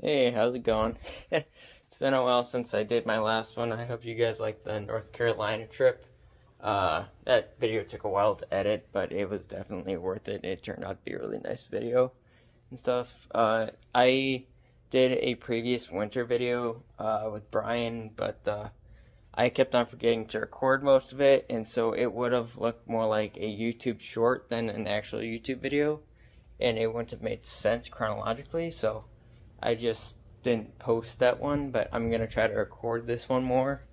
Hey, how's it going? It's been a while since I did my last one. I hope you guys liked the North Carolina trip. That video took a while to edit, but it was definitely worth it. It turned out to be a really nice video and stuff. I did a previous winter video with Brian, but I kept on forgetting to record most of it, and so it would have looked more like a YouTube short than an actual YouTube video, and it wouldn't have made sense chronologically, so I just didn't post that one, but I'm going to try to record this one more,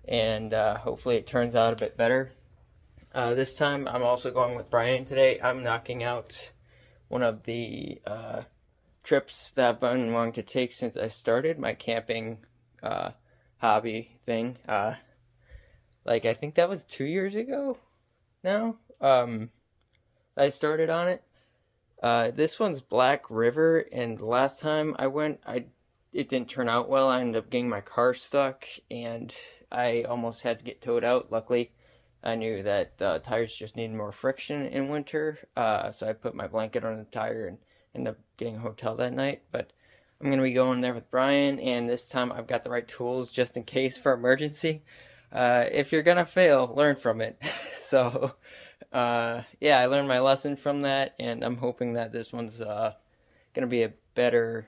and hopefully it turns out a bit better. This time I'm also going with Brian today. I'm knocking out one of the trips that I've been wanting to take since I started my camping hobby thing. I think that was 2 years ago now. I started on it. This one's Black River, and the last time I went, it didn't turn out well. I ended up getting my car stuck, and I almost had to get towed out. Luckily, I knew that tires just needed more friction in winter, so I put my blanket on the tire and ended up getting a hotel that night. But I'm going to be going there with Brian, and this time I've got the right tools just in case for emergency. If you're going to fail, learn from it. So... yeah, I learned my lesson from that, and I'm hoping that this one's gonna be a better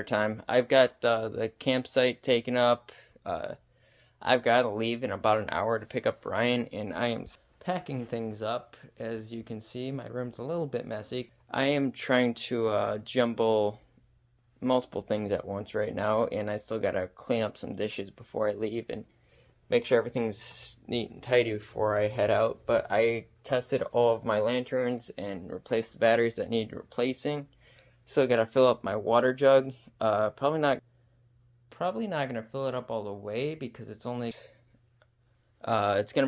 time. I've got the campsite taken up. I've got to leave in about an hour to pick up Brian, and I am packing things up. As you can see, my room's a little bit messy. I am trying to jumble multiple things at once right now, and I still gotta clean up some dishes before I leave and make sure everything's neat and tidy before I head out. But I tested all of my lanterns and replaced the batteries that need replacing. Still gotta fill up my water jug. Probably not gonna fill it up all the way because it's gonna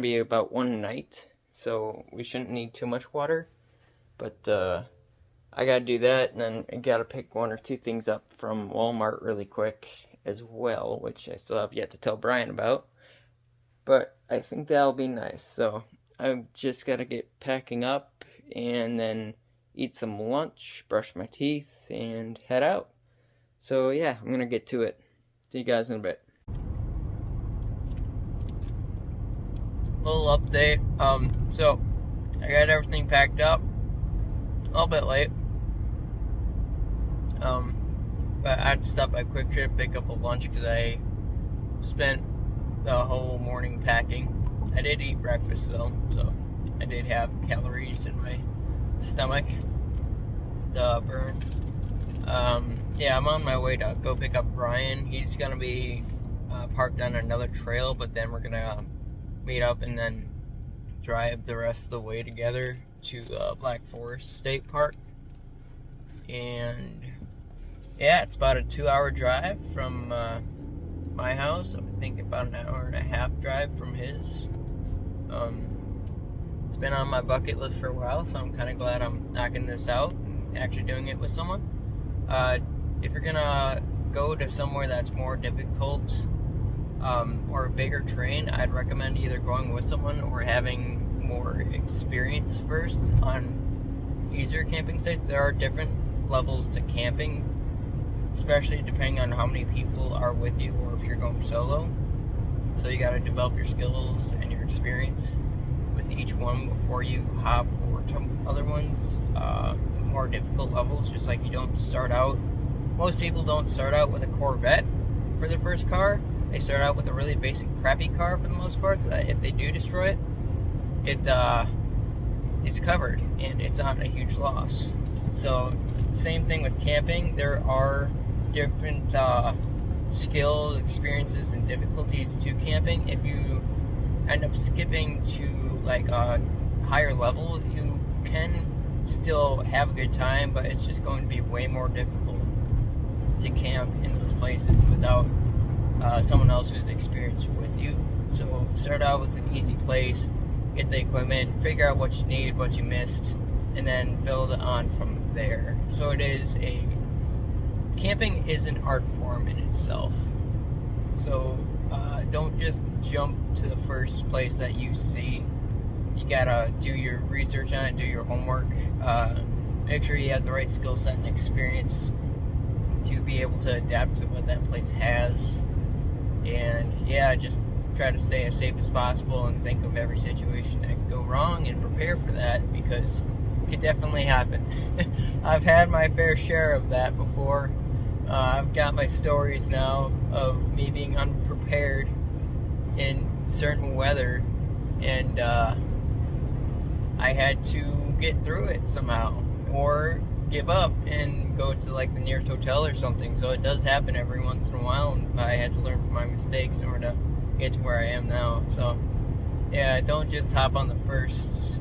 be about one night, so we shouldn't need too much water. But I gotta do that, and then I gotta pick one or two things up from Walmart really quick as well, which I still have yet to tell Brian about. But I think that'll be nice. So I've just got to get packing up and then eat some lunch, brush my teeth, and head out. So yeah, I'm going to get to it. See you guys in a bit. Little update. So I got everything packed up. A little bit late. But I had to stop by Quick Trip, pick up a lunch because I spent the whole morning packing. I did eat breakfast though, so I did have calories in my stomach to burn. Yeah, I'm on my way to go pick up Brian. He's gonna be parked on another trail, but then we're gonna meet up and then drive the rest of the way together to Black Forest State Park. And yeah, it's about a 2-hour drive from my house. I think about an hour and a half drive from his. It's been on my bucket list for a while, so I'm kind of glad I'm knocking this out and actually doing it with someone. If you're gonna go to somewhere that's more difficult or a bigger terrain, I'd recommend either going with someone or having more experience first on easier camping sites. There are different levels to camping, especially depending on how many people are with you or if you're going solo. So you got to develop your skills and your experience with each one before you hop over to other ones, more difficult levels. Just like you don't start out, most people don't start out with a Corvette for their first car. They start out with a really basic crappy car for the most part, so that if they do destroy it, it's covered and it's not a huge loss. So same thing with camping. There are different skills, experiences, and difficulties to camping. If you end up skipping to like a higher level, you can still have a good time, but it's just going to be way more difficult to camp in those places without someone else who's experienced with you. So start out with an easy place, get the equipment, figure out what you need, what you missed, and then build on from there. So camping is an art form in itself. So don't just jump to the first place that you see. You gotta do your research on it, do your homework, make sure you have the right skill set and experience to be able to adapt to what that place has. And yeah, just try to stay as safe as possible and think of every situation that could go wrong and prepare for that, because it could definitely happen. I've had my fair share of that before. I've got my stories now of me being unprepared in certain weather, and I had to get through it somehow, or give up and go to like the nearest hotel or something. So it does happen every once in a while, and I had to learn from my mistakes in order to get to where I am now. So yeah, don't just hop on the first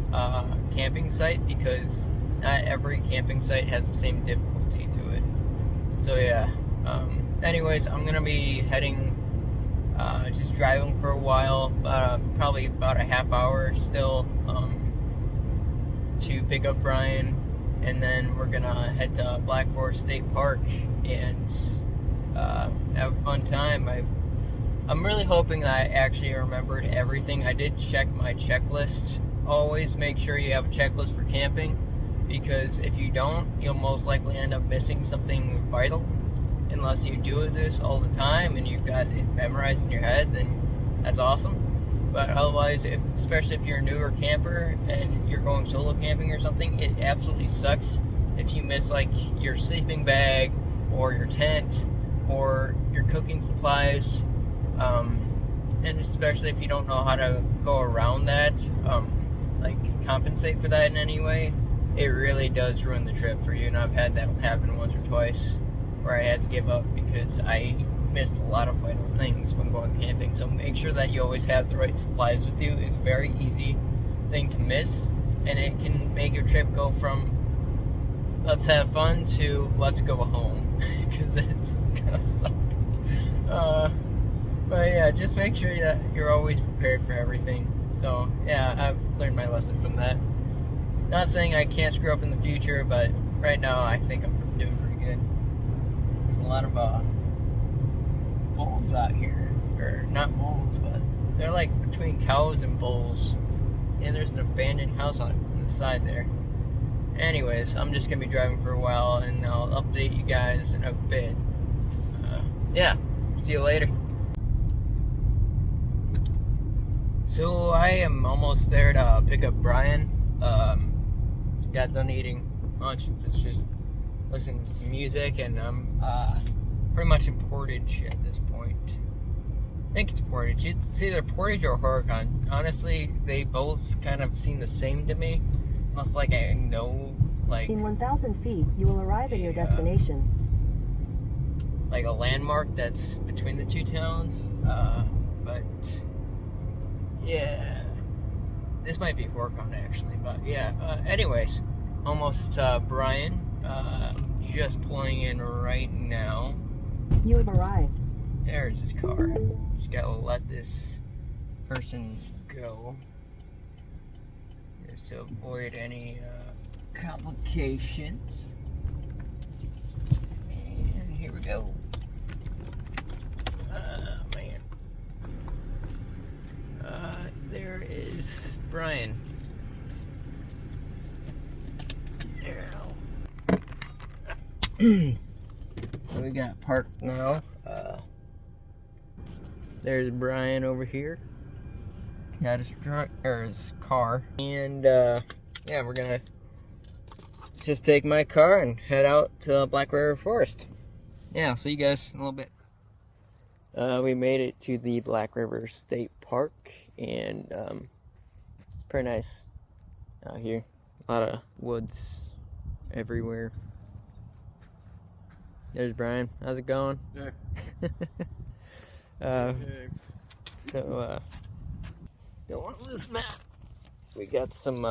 camping site, because not every camping site has the same difficulty to it. So yeah, anyways, I'm gonna be heading, just driving for a while, probably about a half hour still, to pick up Brian, and then we're gonna head to Black Forest State Park and have a fun time. I'm really hoping that I actually remembered everything. I did check my checklist. Always make sure you have a checklist for camping, because if you don't, you'll most likely end up missing something vital. Unless you do this all the time and you've got it memorized in your head, then that's awesome. But otherwise, especially if you're a newer camper and you're going solo camping or something, it absolutely sucks if you miss like your sleeping bag or your tent or your cooking supplies. And especially if you don't know how to go around that, like compensate for that in any way, it really does ruin the trip for you. And I've had that happen once or twice, where I had to give up because I missed a lot of vital things when going camping. So make sure that you always have the right supplies with you. It's a very easy thing to miss, and it can make your trip go from let's have fun to let's go home, because it's gonna suck. But yeah, just make sure that you're always prepared for everything. So yeah, I've learned my lesson from that. Not saying I can't screw up in the future, but right now I think I'm doing pretty good. There's a lot of bulls out here, or not bulls, but they're like between cows and bulls, and there's an abandoned house on the side there. Anyways, I'm just gonna be driving for a while, and I'll update you guys in a bit. Yeah, see you later. So I am almost there to pick up Brian. Got done eating lunch, it's just listening to some music, and I'm pretty much in Portage at this point. I think it's Portage. It's either Portage or Horicon. Honestly, they both kind of seem the same to me. Unless, like, I know, like... In 1,000 feet, you will arrive at your destination. Like a landmark that's between the two towns. But, yeah. This might be Horicon, actually. But, yeah. Anyways, almost Brian. Just pulling in right now. You have arrived. There's his car. Just gotta let this person go, just to avoid any complications. And here we go. Man. There is Brian. So we got parked now. There's Brian over here. Got his truck, or his car. And yeah, we're gonna just take my car and head out to Black River Forest. Yeah, I'll see you guys in a little bit. We made it to the Black River State Park, and it's pretty nice out here. A lot of woods everywhere. There's Brian. How's it going? Yeah. So, go on this map. We got some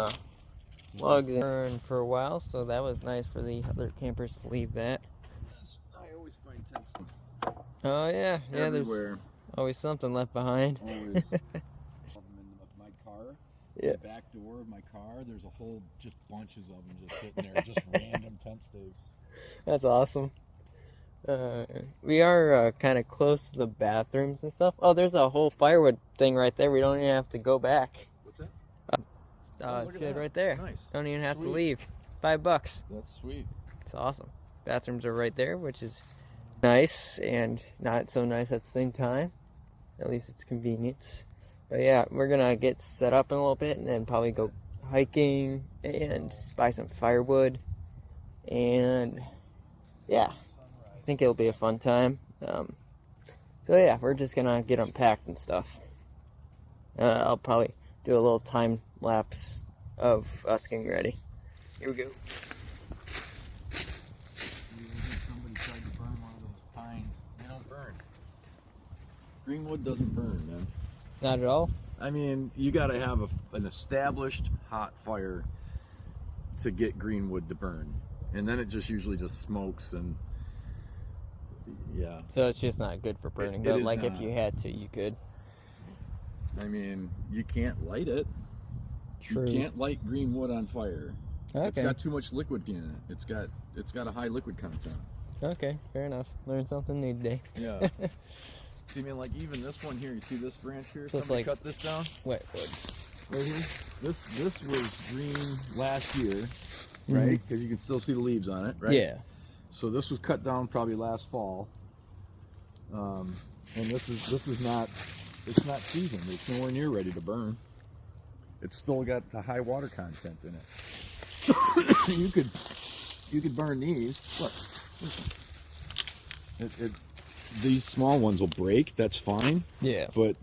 logs in for a while, so that was nice for the other campers to leave that. I always find tents Oh yeah, yeah. everywhere. There's always something left behind. Always. In my car, Yeah. the back door of my car, there's a whole just bunches of them just sitting there, just random tent stakes. That's awesome. We are kind of close to the bathrooms and stuff. Oh, there's a whole firewood thing right there. We don't even have to go back. What's that? Look at Shit that. right there. Nice. Don't even have to Sweet. leave. $5. That's sweet. It's awesome. Bathrooms are right there, which is nice and not so nice at the same time. At least it's convenience. But yeah, we're gonna get set up in a little bit and then probably go hiking and buy some firewood. And yeah, I think it'll be a fun time. So yeah, we're just gonna get unpacked and stuff. I'll probably do a little time lapse of us getting ready. Here we go. Somebody tried to burn one of those pines. They don't burn. Greenwood doesn't burn, man. Not at all? I mean, you got to have an established hot fire to get greenwood to burn, and then it just usually just smokes and yeah. So it's just not good for burning, It but is like if not. you had to, you could. I mean, you can't light it. True. You can't light greenwood on fire. It's Okay. got too much liquid in it. It's got a high liquid content. Okay, fair enough. Learn something new today. Yeah. See, I mean, like even this one here. You see this branch here? So it's Somebody like- cut this down Wet wood. right here. This was green last year, right? Because you can still see the leaves on it, right? Yeah. So this was cut down probably last fall. And this is not, it's not seasoned. It's nowhere near ready to burn. It's still got the high water content in it. you could burn these. Look. These small ones will break. That's fine. Yeah. But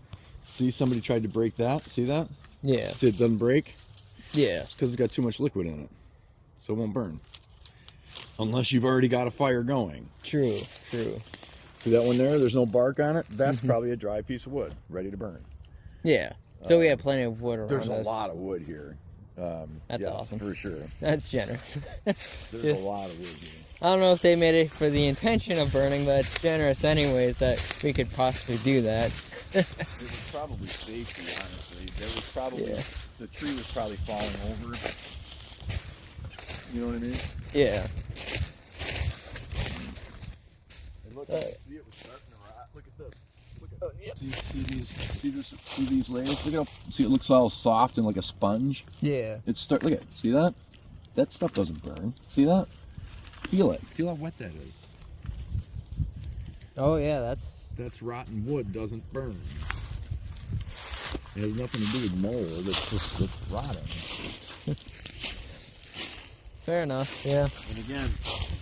see, somebody tried to break that. See that? Yeah. See, it doesn't break. Yeah. It's because it's got too much liquid in it, so it won't burn. Unless you've already got a fire going. True. True. See that one there? There's no bark on it. That's probably a dry piece of wood, ready to burn. Yeah. So we have plenty of wood around There's us. a lot of wood here. That's yes, awesome. for sure. That's generous. There's Just- a lot of wood here. I don't know if they made it for the intention of burning, but it's generous anyways that we could possibly do that. It was probably safety, honestly. There was probably Yeah. the tree was probably falling over. You know what I mean? Yeah. And look, Alright. see it was starting to rot. Look at this. Look at see these layers? Look at how, see it looks all soft and like a sponge. Yeah. Look at it. See that? That stuff doesn't burn. See that? Feel it. Feel how wet that is. Oh yeah, that's That's rotten wood doesn't burn. It has nothing to do with mold. It's rotting. fair enough. Yeah. And again,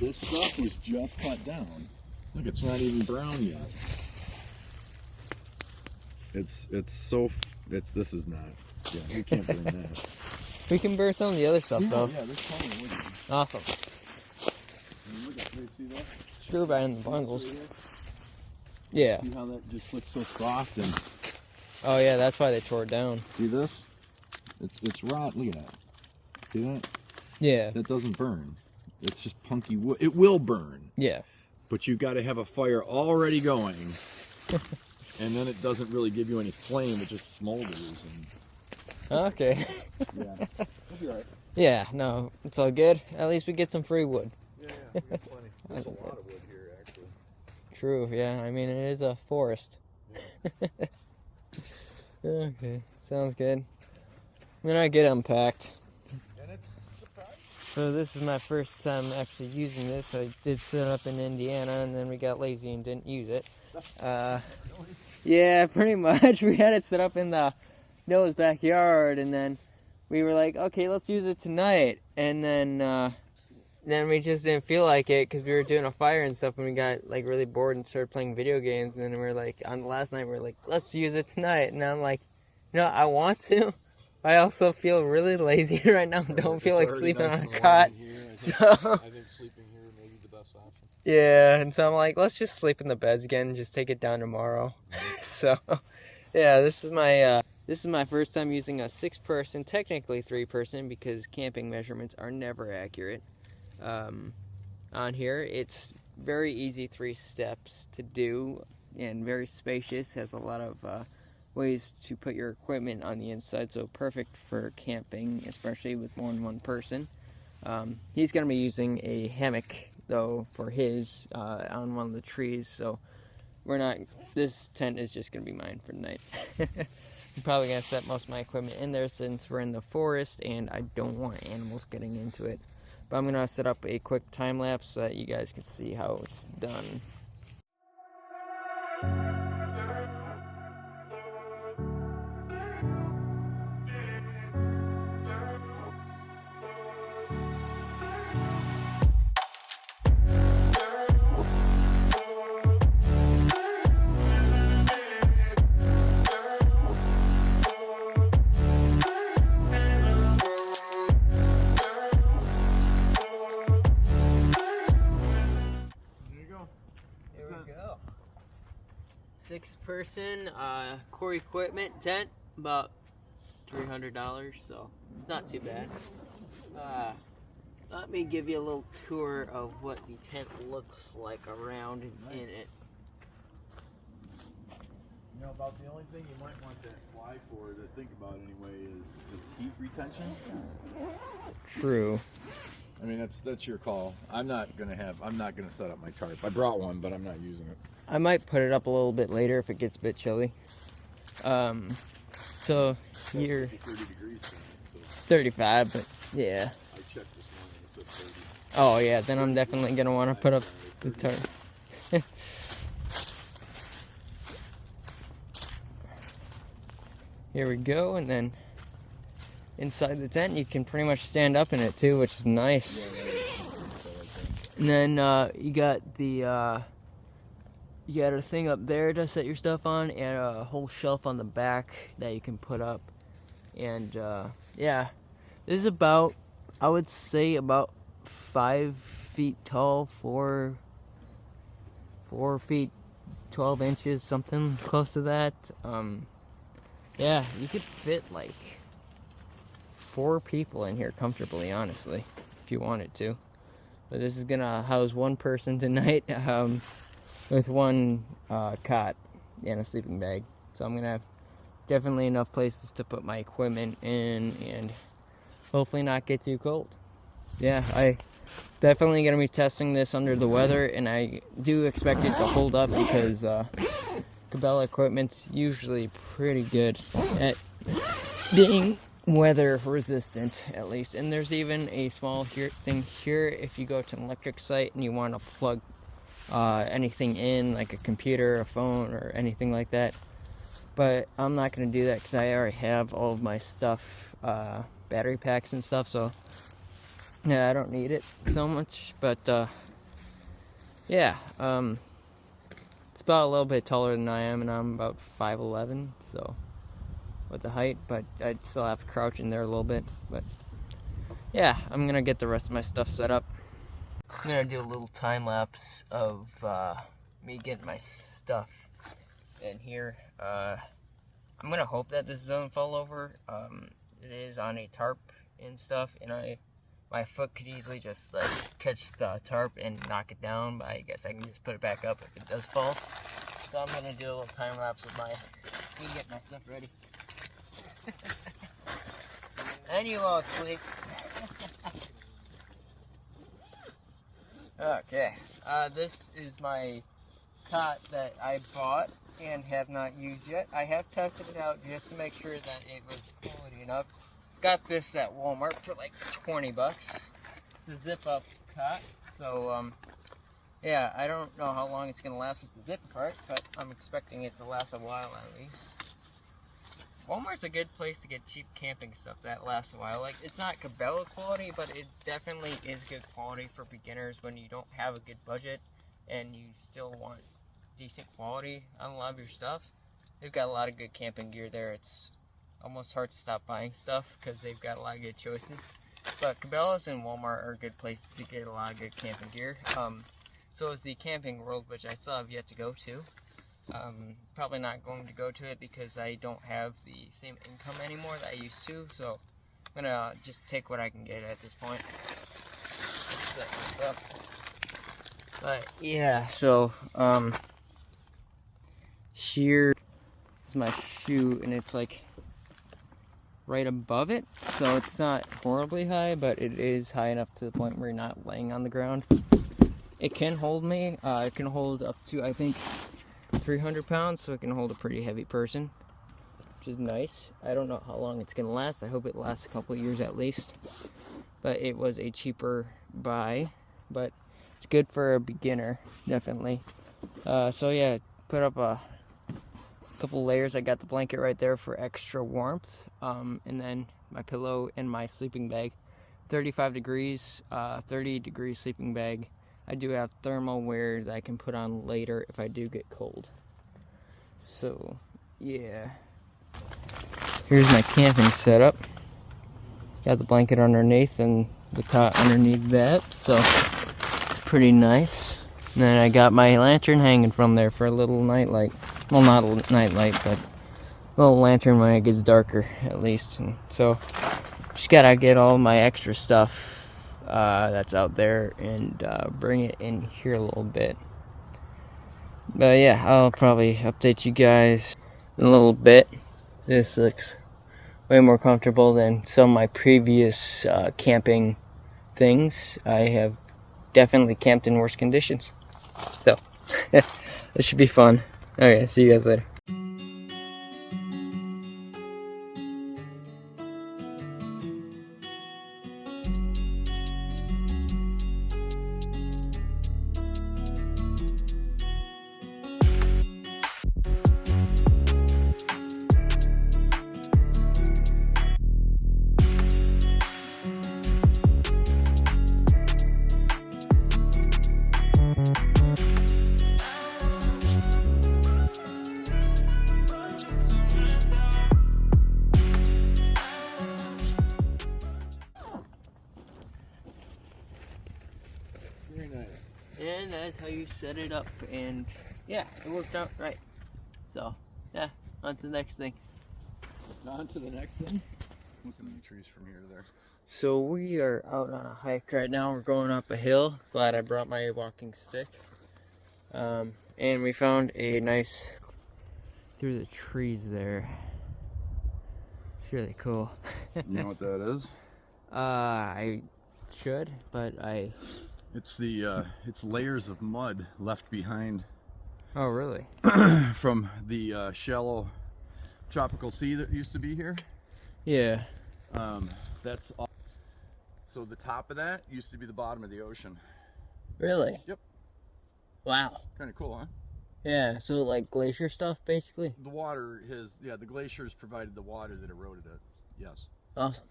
this stuff was just cut down. Look, it's not even brown yet. This is not. Yeah, you can't burn that. We can burn some of the other stuff though. Yeah, there's plenty of wood here. Awesome. I mean, look at, see that? Screw right in the bungles. See that? Yeah. See how that just looks so soft and Oh yeah, that's why they tore it down. see this? It's rot. Look at that. See that? Yeah. That doesn't burn. It's just punky wood. It will burn, Yeah. but you've got to have a fire already going, and then it doesn't really give you any flame. It just smolders. Okay. And, yeah, it'll be all right. Yeah. No, it's all good. At least we get some free wood. Yeah, we got plenty. There's a lot of wood here, actually. True. Yeah. I mean, it is a forest. Okay. Sounds good. I'm gonna get unpacked. And it's surprising. So this is my first time actually using this. I did set up in Indiana, and then we got lazy and didn't use it. Yeah, pretty much. We had it set up in the Noah's backyard, and then we were like, okay, let's use it tonight. And then we just didn't feel like it because we were doing a fire and stuff, and we got like really bored and started playing video games. And then we were like, on the last night, we were like, let's use it tonight. And I'm like, no, I want to. I also feel really lazy right now. Don't feel like sleeping on a cot. So I think sleeping here may be the best option. yeah, and so I'm like, let's just sleep in the beds again and just take it down tomorrow. So yeah, this is my first time using a 6-person, technically 3-person, because camping measurements are never accurate. On here, it's very easy 3 steps to do and very spacious. Has a lot of ways to put your equipment on the inside, so perfect for camping, especially with more than one person. He's going to be using a hammock though for his on one of the trees, so this tent is just going to be mine for the night. I'm probably going to set most of my equipment in there since we're in the forest and I don't want animals getting into it. But I'm going to set up a quick time lapse so that you guys can see how it's done. There you go. There we go. 6-person core equipment tent, about $300, so not too bad. Let me give you a little tour of what the tent looks like around in it. You know, about the only thing you might want that fly for to think about anyway is just heat retention. True. I mean, that's your call. I'm not gonna set up my tarp. I brought one, but I'm not using it. I might put it up a little bit later if it gets a bit chilly. So you're 30 degrees tonight, so 35, but yeah. I checked this morning. It said 30. Oh yeah, then I'm definitely gonna want to put up the tarp. Here we go, and then inside the tent you can pretty much stand up in it too, which is nice. And then you got the you got a thing up there to set your stuff on, and a whole shelf on the back that you can put up. And yeah, this is about, I would say, about 5 feet tall, 4 feet 12 inches, something close to that. Yeah, you could fit like 4 people in here comfortably, honestly, if you wanted to. But this is gonna house 1 person tonight, with 1 cot and a sleeping bag. So I'm gonna have definitely enough places to put my equipment in and hopefully not get too cold. Yeah, I definitely gonna be testing this under the weather, and I do expect it to hold up because Cabela equipment's usually pretty good at being weather resistant, at least. And there's even a small thing here if you go to an electric site and you want to plug anything in, like a computer, a phone, or anything like that. But I'm not going to do that because I already have all of my stuff, battery packs and stuff, so yeah, I don't need it so much. But yeah, it's about a little bit taller than I am, and I'm about 5'11", so with the height, but I'd still have to crouch in there a little bit. But yeah, I'm gonna get the rest of my stuff set up. I'm gonna do a little time lapse of me getting my stuff in here. I'm gonna hope that this doesn't fall over. It is on a tarp and stuff, and my foot could easily just like catch the tarp and knock it down, but I guess I can just put it back up if it does fall. So I'm gonna do a little time lapse of me getting my stuff ready. And you all asleep. Okay, this is my cot that I bought and have not used yet. I have tested it out just to make sure that it was quality enough. Got this at Walmart for like 20 bucks. It's a zip-up cot, so yeah, I don't know how long it's gonna last with the zip part, but I'm expecting it to last a while at least. Walmart's a good place to get cheap camping stuff that lasts a while. Like, it's not Cabela quality, but it definitely is good quality for beginners when you don't have a good budget and you still want decent quality on a lot of your stuff. They've got a lot of good camping gear there. It's almost hard to stop buying stuff because they've got a lot of good choices. But Cabela's and Walmart are good places to get a lot of good camping gear. So is the Camping World, which I still have yet to go to. Probably not going to go to it because I don't have the same income anymore that I used to, so I'm gonna just take what I can get at this point. Let's set this up. But yeah, so here is my shoe, and it's like right above it, so it's not horribly high, but it is high enough to the point where you're not laying on the ground. It can hold me. It can hold up to, I think, 300 pounds, so it can hold a pretty heavy person, which is nice. I don't know how long it's gonna last. I hope it lasts a couple of years at least, but it was a cheaper buy, but it's good for a beginner, definitely. So yeah, put up a couple layers. I got the blanket right there for extra warmth, and then my pillow and my sleeping bag. 35 degrees, 30 degree sleeping bag. I do have thermal wear that I can put on later if I do get cold. So, yeah. Here's my camping setup. Got the blanket underneath and the cot underneath that, so it's pretty nice. And then I got my lantern hanging from there for a little nightlight. Well, not a nightlight, but a little lantern when it gets darker, at least. And so, just gotta get all my extra stuff that's out there and bring it in here a little bit. But yeah, I'll probably update you guys in a little bit. This looks way more comfortable than some of my previous camping things. I have definitely camped in worse conditions. So, this should be fun. Okay, see you guys later. Very nice. And that's how you set it up, and yeah, it worked out right. So, yeah, on to the next thing. On to the next thing. Looking at the trees from here to there. So we are out on a hike right now. We're going up a hill. Glad I brought my walking stick. And we found a nice through the trees there. It's really cool. You know what that is? I should, but I. It's the it's layers of mud left behind Oh, really? from the shallow tropical sea that used to be here. Yeah. That's all. So the top of that used to be the bottom of the ocean. Really? Yep. Wow. Kind of cool, huh? Yeah. So like glacier stuff, basically. The water has, yeah, the glaciers provided the water that eroded it. Yes. Awesome.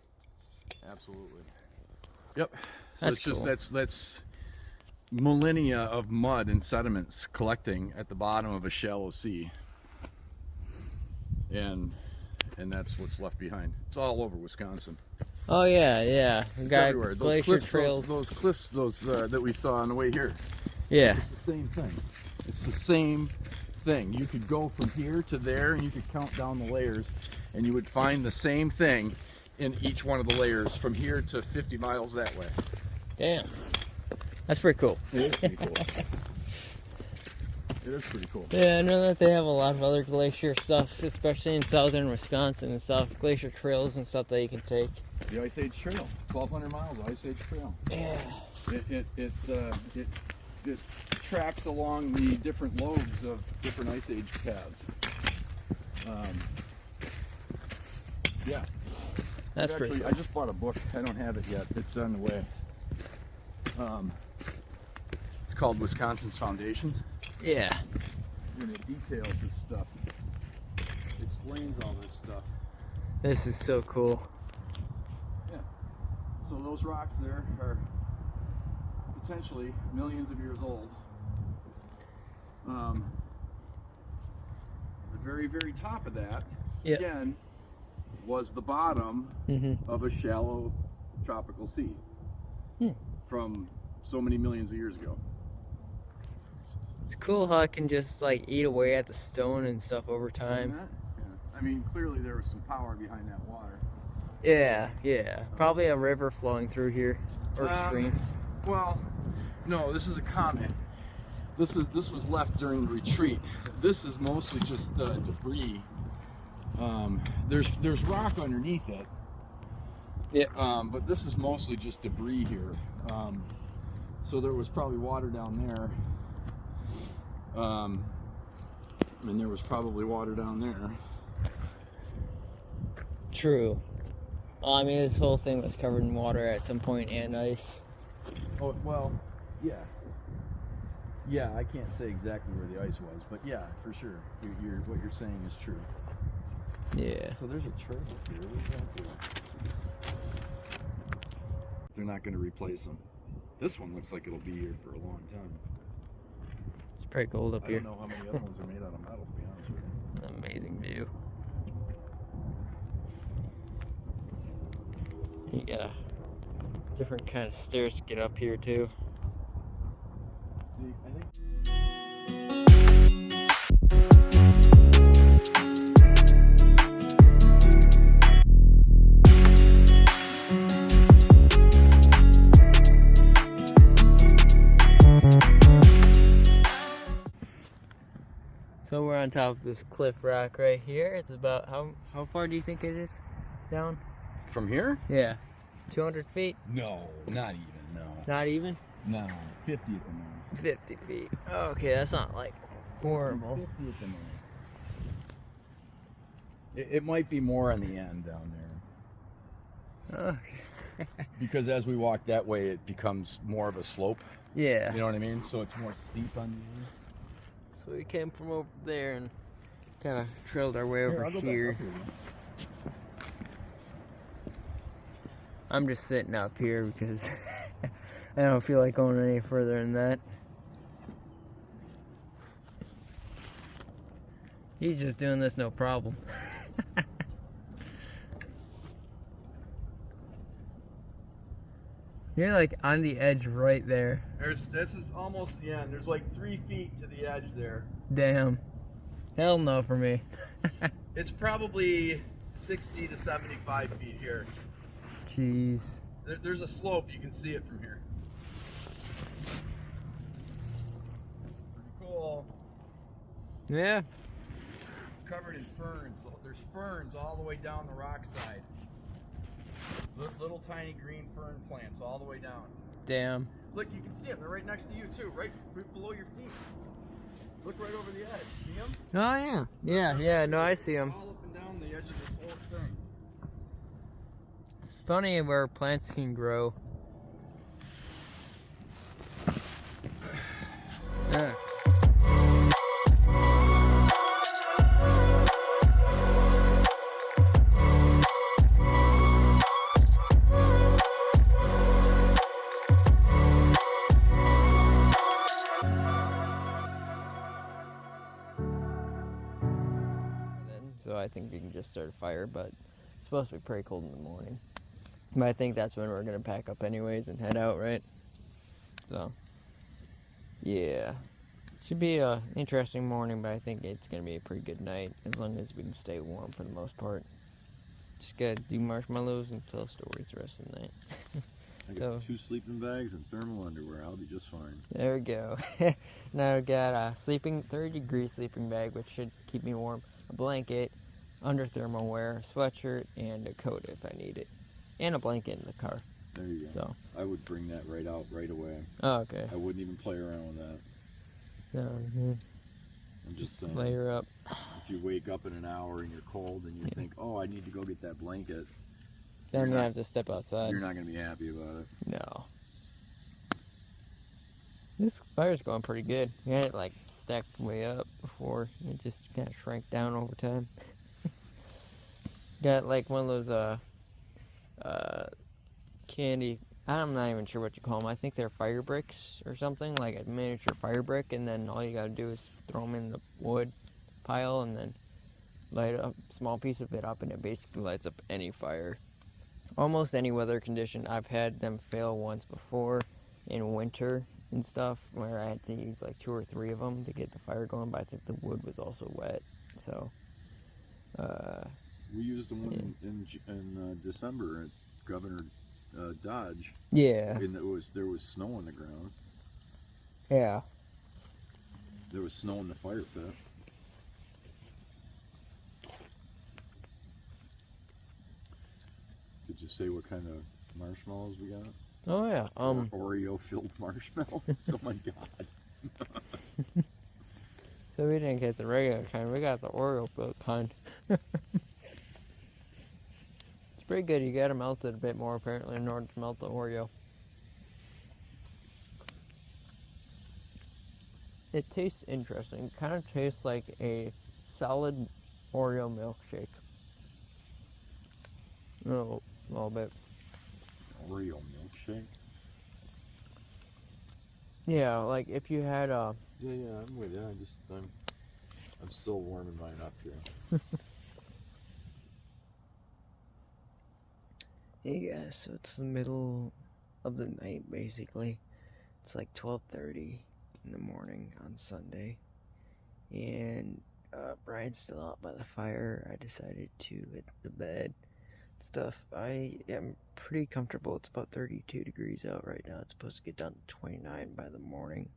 Absolutely. Yep. So That's it's just cool. that's millennia of mud and sediments collecting at the bottom of a shallow sea. And that's what's left behind. It's all over Wisconsin. Oh yeah, yeah. We It's got everywhere. Those glacier cliffs, trails. those cliffs, that we saw on the way here. Yeah. It's the same thing. It's the same thing. You could go from here to there, and you could count down the layers, and you would find the same thing in each one of the layers from here to 50 miles that way. Damn. That's pretty cool. It is pretty cool. It is pretty cool. Yeah, I know that they have a lot of other glacier stuff, especially in southern Wisconsin and stuff. Glacier trails and stuff that you can take. The Ice Age Trail, 1,200 miles of Ice Age Trail. Yeah. It tracks along the different lobes of different Ice Age paths. Yeah. That's pretty Actually, cool. I just bought a book. I don't have it yet. It's on the way. It's called Wisconsin's Foundations, Yeah. and it details this stuff. It explains all this stuff. This is so cool. Yeah. So those rocks there are potentially millions of years old. The very, very top of that, Yep. again, was the bottom Mm-hmm. of a shallow tropical sea from so many millions of years ago. It's cool how it can just like eat away at the stone and stuff over Isn't time. that? Yeah. I mean, clearly there was some power behind that water. Yeah, yeah. Probably a river flowing through here. Or stream. Well, no, this is a comet. This was left during the retreat. This is mostly just debris. There's rock underneath it. Yeah. But this is mostly just debris here. So there was probably water down there. And there was probably water down there. True. Well, I mean, this whole thing was covered in water at some point and ice. Oh, well, yeah. Yeah, I can't say exactly where the ice was, but yeah, for sure. What you're saying is true. Yeah. So there's a trail here. Where's that go? They're not going to replace them. This one looks like it'll be here for a long time. It's pretty cold up I here. don't know how many other ones are made out of metal, to be honest with you. Amazing view. You got a different kind of stairs to get up here too. See, I think So we're on top of this cliff rock right here. It's about how far do you think it is down? from here? Yeah, 200 feet. No, not even. No, Not even no, 50 at the most. 50 feet. Okay, that's not like horrible. 50 at the most. It might be more on the end down there. Okay. Because as we walk that way, it becomes more of a slope. Yeah. You know what I mean? So it's more steep on the end. So we came from over there and kind of trailed our way over I'll go back here. up here. I'm just sitting up here because I don't feel like going any further than that. He's just doing this no problem. You're like on the edge right there. This is almost the end. There's like 3 feet to the edge there. Damn. Hell no for me. It's probably 60 to 75 feet here. Jeez. There's a slope. You can see it from here. Pretty cool. Yeah. Covered in ferns. There's ferns all the way down the rock side. Little tiny green fern plants all the way down. Damn. Look, you can see them. They're right next to you too, right below your feet. Look right over the edge. See them? Oh yeah. Yeah, no, I see him. All up and down the edge of this whole thing. It's funny where plants can grow. Yeah. So I think we can just start a fire, but it's supposed to be pretty cold in the morning. But I think that's when we're gonna pack up anyways and head out, right? So, yeah. Should be a interesting morning, but I think it's gonna be a pretty good night as long as we can stay warm for the most part. Just gotta do marshmallows and tell stories the rest of the night. I got 2 sleeping bags and thermal underwear. I'll be just fine. There we go. Now I got a 30-degree sleeping bag, which should keep me warm. A blanket, under thermal wear, a sweatshirt, and a coat if I need it, and a blanket in the car. There you go. So. I would bring that right out right away. Oh, okay. I wouldn't even play around with that. So, I'm just saying. layer up. If you wake up in an hour and you're cold and you think, oh, I need to go get that blanket, Then you not- have to step outside. you're not going to be happy about it. No. This fire's going pretty good. We had it like stacked way up before. It just kind of shrank down over time. Got like one of those candy. I'm not even sure what you call them. I think they're fire bricks or something, like a miniature fire brick, and then all you gotta do is throw them in the wood pile and then light a small piece of it up, and it basically lights up any fire. Almost any weather condition. I've had them fail once before in winter and stuff, where I had to use like 2 or 3 of them to get the fire going, but I think the wood was also wet, so We used one in December at Governor Dodge. yeah. And there was snow on the ground. Yeah. There was snow in the fire pit. Did you say what kind of marshmallows we got? Oh yeah. Oreo filled marshmallows. Oh my god. So we didn't get the regular kind. We got the Oreo filled kind. It's pretty good. You gotta melt it a bit more apparently in order to melt the Oreo. It tastes interesting. It kind of tastes like a solid Oreo milkshake. A little bit. Oreo milkshake? Yeah, like if you had a... Yeah, I'm with you. I'm still warming mine up here. Hey guys, so it's the middle of the night basically. It's like 12:30 in the morning on Sunday. And Brian's still out by the fire. I decided to hit the bed stuff. I am pretty comfortable. It's about 32 degrees out right now. It's supposed to get down to 29 by the morning,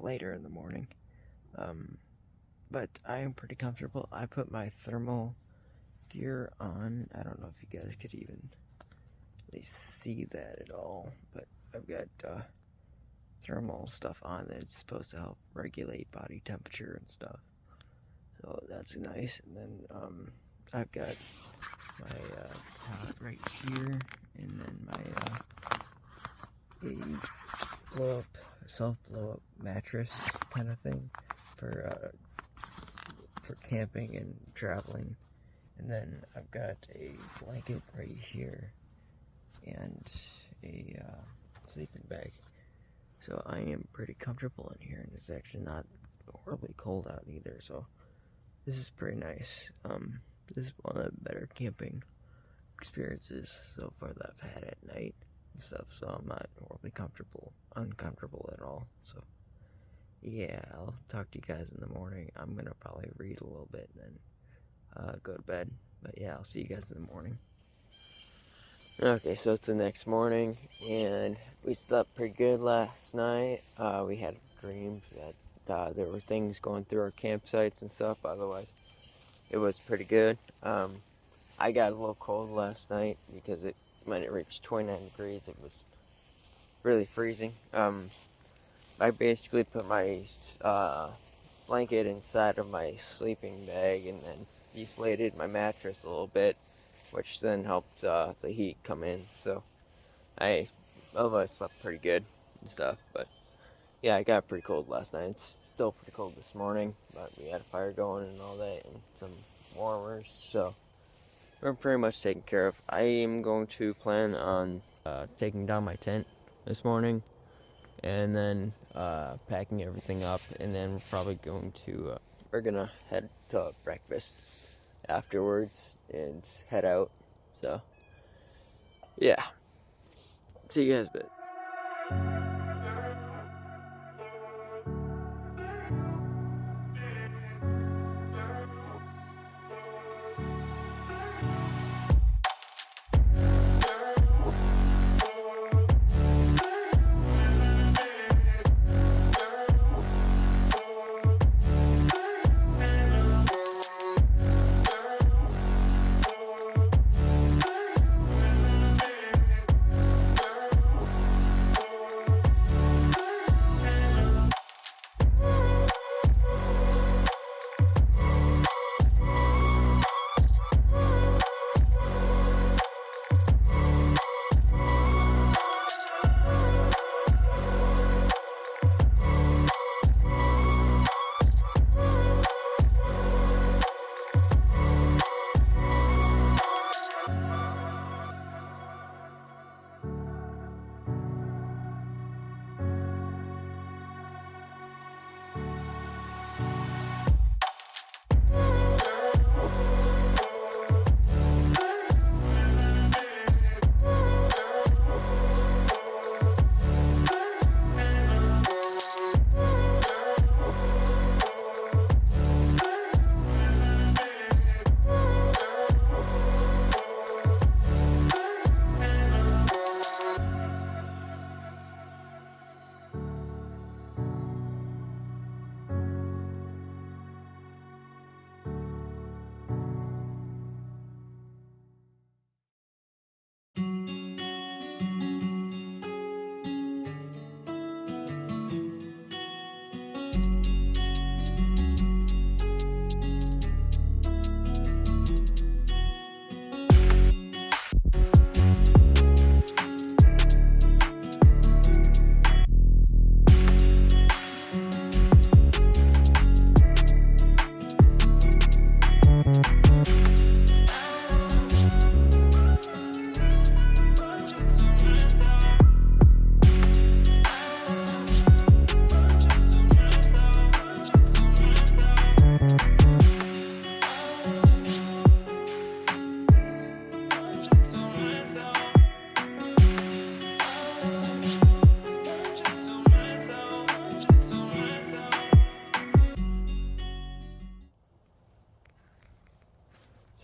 later in the morning. But I am pretty comfortable. I put my thermal gear on. I don't know if you guys could even really see that at all, but I've got thermal stuff on that's supposed to help regulate body temperature and stuff. So that's nice. And then I've got my cot right here, and then my a self blow up mattress kind of thing for camping and traveling. And then I've got a blanket right here and a sleeping bag. So I am pretty comfortable in here, and it's actually not horribly cold out either. So this is pretty nice. This is one of the better camping experiences so far that I've had at night and stuff. So I'm not horribly uncomfortable at all. So yeah, I'll talk to you guys in the morning. I'm gonna probably read a little bit and then go to bed. But yeah, I'll see you guys in the morning. Okay, so it's the next morning, and we slept pretty good last night. We had dreams that there were things going through our campsites and stuff. Otherwise, it was pretty good. I got a little cold last night because when it reached 29 degrees, it was really freezing. I basically put my blanket inside of my sleeping bag and then deflated my mattress a little bit, which then helped the heat come in. So I otherwise slept pretty good and stuff. But yeah, I got pretty cold last night. It's still pretty cold this morning, but we had a fire going and all that and some warmers. So we're pretty much taken care of. I am going to plan on taking down my tent this morning and then packing everything up, and then we're probably we're gonna head to breakfast afterwards and head out. So yeah, see you guys a bit.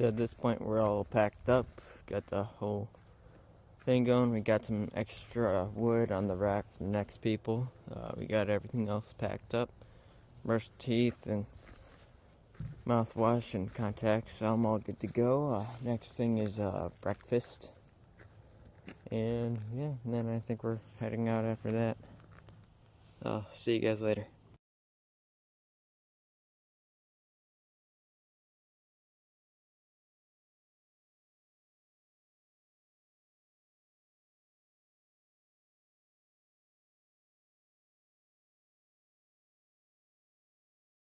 So at this point, we're all packed up. Got the whole thing going. We got some extra wood on the rack for the next people. We got everything else packed up. Brush teeth and mouthwash and contacts. I'm all good to go. Next thing is breakfast. And yeah, and then I think we're heading out after that. I'll see you guys later.